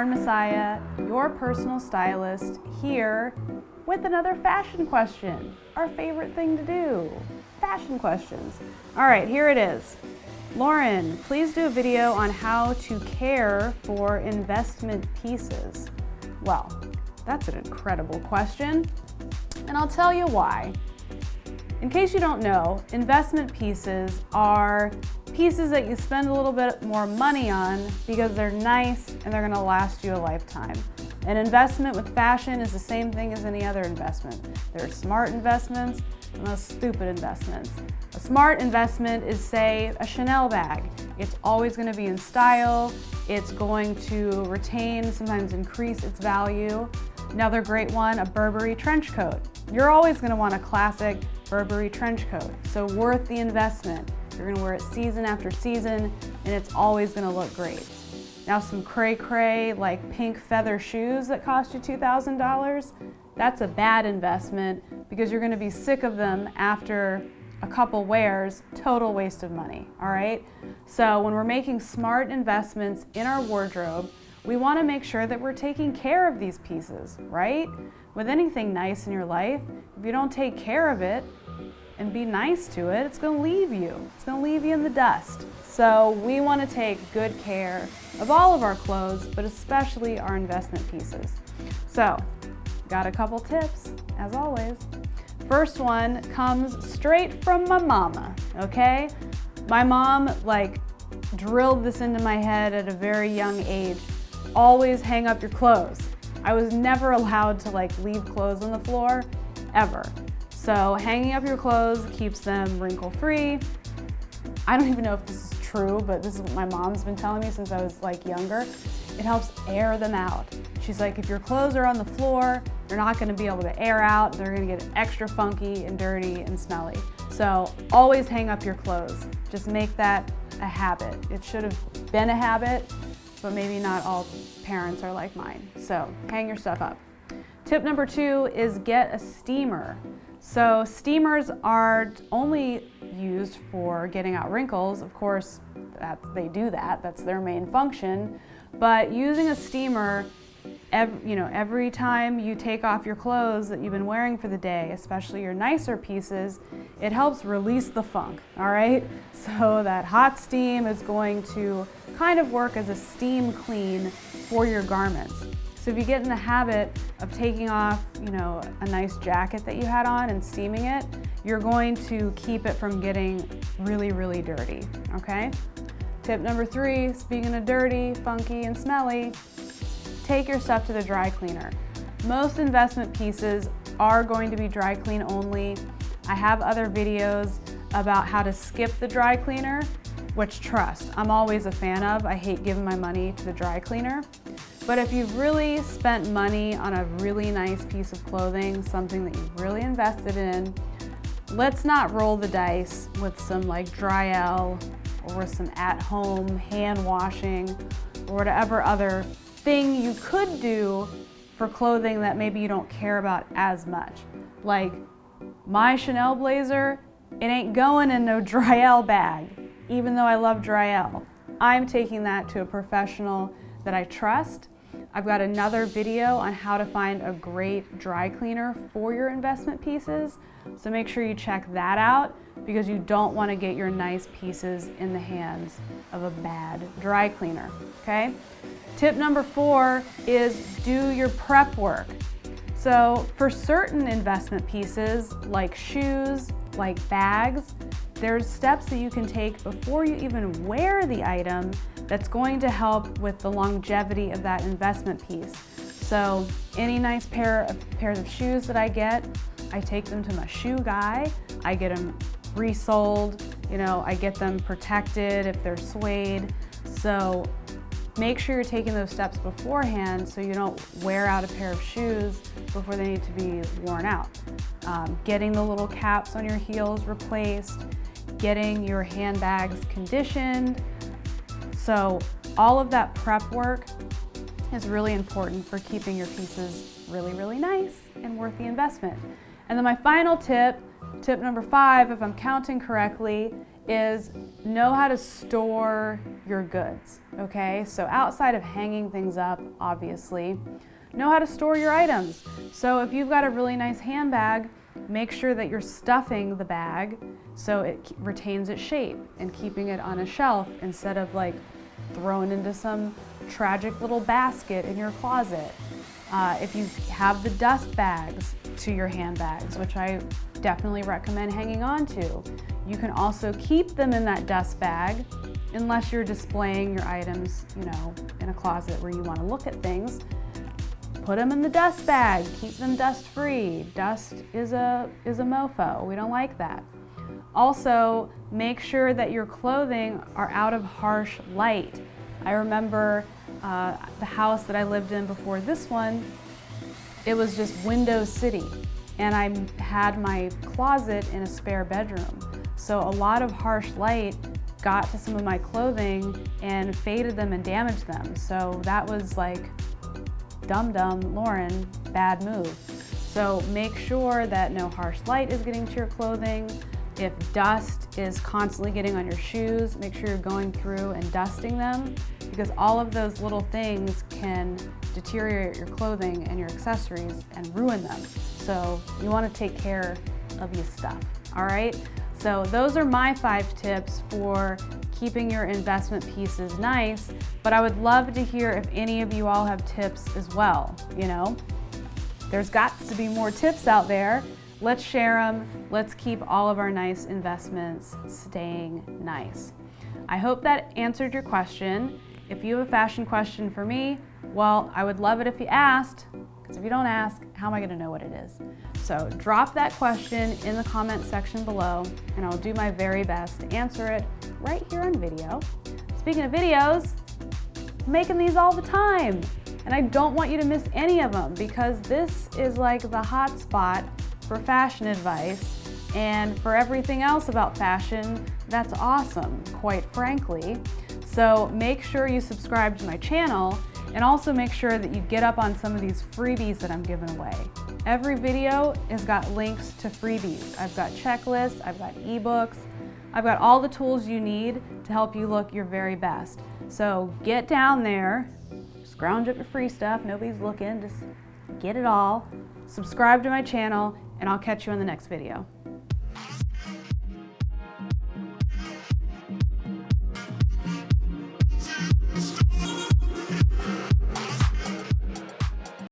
Lauren Messiah, your personal stylist, here with another fashion question. Our favorite thing to do, fashion questions. All right, here it is. Lauren, please do a video on how to care for investment pieces. Well, that's an incredible question, and I'll tell you why. In case you don't know, investment pieces are pieces that you spend a little bit more money on because they're nice and they're gonna last you a lifetime. An investment with fashion is the same thing as any other investment. There are smart investments and those stupid investments. A smart investment is, say, a Chanel bag. It's always gonna be in style. It's going to retain, sometimes increase its value. Another great one, a Burberry trench coat. You're always gonna want a classic Burberry trench coat, so worth the investment. You're gonna wear it season after season, and it's always gonna look great. Now some cray-cray, like pink feather shoes that cost you $2,000, that's a bad investment because you're gonna be sick of them after a couple wears, total waste of money, all right? So when we're making smart investments in our wardrobe, we wanna make sure that we're taking care of these pieces, right? With anything nice in your life, if you don't take care of it and be nice to it, it's gonna leave you. It's gonna leave you in the dust. So we wanna take good care of all of our clothes, but especially our investment pieces. So, got a couple tips, as always. First one comes straight from my mama, okay? My mom drilled this into my head at a very young age. Always hang up your clothes. I was never allowed to leave clothes on the floor, ever. So hanging up your clothes keeps them wrinkle-free. I don't even know if this is true, but this is what my mom's been telling me since I was younger. It helps air them out. She's like, if your clothes are on the floor, they're not gonna be able to air out. They're gonna get extra funky and dirty and smelly. So always hang up your clothes. Just make that a habit. It should have been a habit, but maybe not all parents are like mine. So hang your stuff up. Tip number 2 is get a steamer. So steamers aren't only used for getting out wrinkles. Of course, they do that. That's their main function. But using a steamer, every time you take off your clothes that you've been wearing for the day, especially your nicer pieces, it helps release the funk, all right? So that hot steam is going to kind of work as a steam clean for your garments. So if you get in the habit of taking off, a nice jacket that you had on and steaming it, you're going to keep it from getting really, really dirty, okay? Tip number 3, speaking of dirty, funky, and smelly, take your stuff to the dry cleaner. Most investment pieces are going to be dry clean only. I have other videos about how to skip the dry cleaner, which, trust, I'm always a fan of. I hate giving my money to the dry cleaner. But if you've really spent money on a really nice piece of clothing, something that you've really invested in, let's not roll the dice with some Dryel or with some at-home hand washing or whatever other thing you could do for clothing that maybe you don't care about as much. Like my Chanel blazer, it ain't going in no Dryel bag, even though I love Dryel. I'm taking that to a professional that I trust. I've got another video on how to find a great dry cleaner for your investment pieces. So make sure you check that out because you don't want to get your nice pieces in the hands of a bad dry cleaner, okay? Tip number 4 is do your prep work. So for certain investment pieces like shoes, like bags, there's steps that you can take before you even wear the item that's going to help with the longevity of that investment piece. So any nice pairs of shoes that I get, I take them to my shoe guy. I get them resoled, I get them protected if they're suede. So make sure you're taking those steps beforehand so you don't wear out a pair of shoes before they need to be worn out. Getting the little caps on your heels replaced, getting your handbags conditioned. So all of that prep work is really important for keeping your pieces really, really nice and worth the investment. And then my final tip, tip number 5, if I'm counting correctly, is know how to store your goods, okay? So outside of hanging things up, obviously, know how to store your items. So if you've got a really nice handbag, make sure that you're stuffing the bag so it retains its shape and keeping it on a shelf instead of like thrown into some tragic little basket in your closet. If you have the dust bags to your handbags, which I definitely recommend hanging on to, you can also keep them in that dust bag unless you're displaying your items, you know, in a closet where you want to look at things. Put them in the dust bag, keep them dust free. Dust is a mofo, we don't like that. Also, make sure that your clothing are out of harsh light. I remember the house that I lived in before this one, it was just window city, and I had my closet in a spare bedroom. So a lot of harsh light got to some of my clothing and faded them and damaged them. So that was like, dumb, Lauren, bad move. So make sure that no harsh light is getting to your clothing. If dust is constantly getting on your shoes, make sure you're going through and dusting them, because all of those little things can deteriorate your clothing and your accessories and ruin them. So you want to take care of your stuff, all right? So those are my 5 tips for keeping your investment pieces nice, but I would love to hear if any of you all have tips as well, you know? There's got to be more tips out there. Let's share them. Let's keep all of our nice investments staying nice. I hope that answered your question. If you have a fashion question for me, well, I would love it if you asked, because if you don't ask, how am I gonna know what it is? So drop that question in the comment section below, and I'll do my very best to answer it right here on video. Speaking of videos, I'm making these all the time, and I don't want you to miss any of them, because this is like the hot spot for fashion advice, and for everything else about fashion, that's awesome, quite frankly. So make sure you subscribe to my channel, and also make sure that you get up on some of these freebies that I'm giving away. Every video has got links to freebies. I've got checklists, I've got eBooks, I've got all the tools you need to help you look your very best. So get down there, scrounge up your free stuff, nobody's looking, just get it all. Subscribe to my channel, and I'll catch you in the next video.